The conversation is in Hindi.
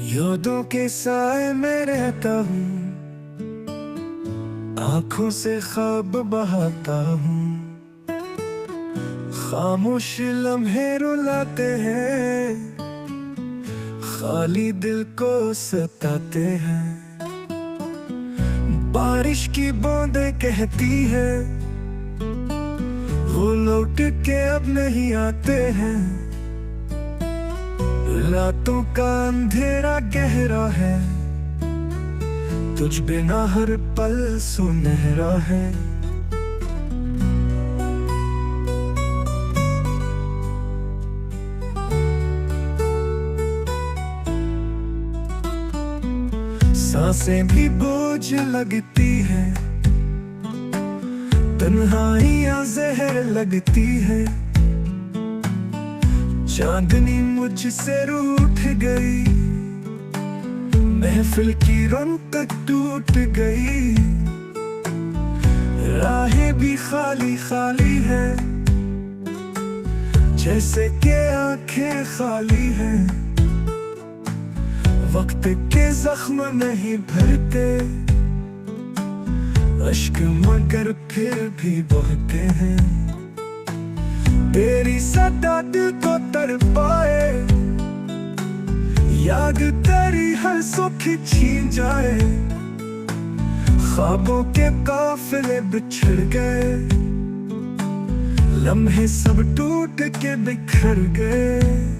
यादों के साए में रहता हूँ, आंखों से ख्वाब बहाता हूँ। खामोश लम्हे रुलाते हैं, खाली दिल को सताते हैं। बारिश की बूंदें कहती है, वो लौट के अब नहीं आते हैं। रातों का अंधेरा गहरा है, तुझ बिना हर पल सुनहरा है। सांसें भी बोझ लगती है, तन्हाइयां जहर लगती है। चांदनी मुझसे रूठ गई, महफिल की रौनक टूट गई। राहें भी खाली खाली है, जैसे के आंखें खाली है। वक्त के जख्म नहीं भरते, अश्क मगर फिर भी बहते हैं। तेरी सदा दिल को तड़पाए, याद तेरी हर सुख छीन जाए। ख्वाबों के काफिले बिछड़ गए, लम्हे सब टूट के बिखर गए।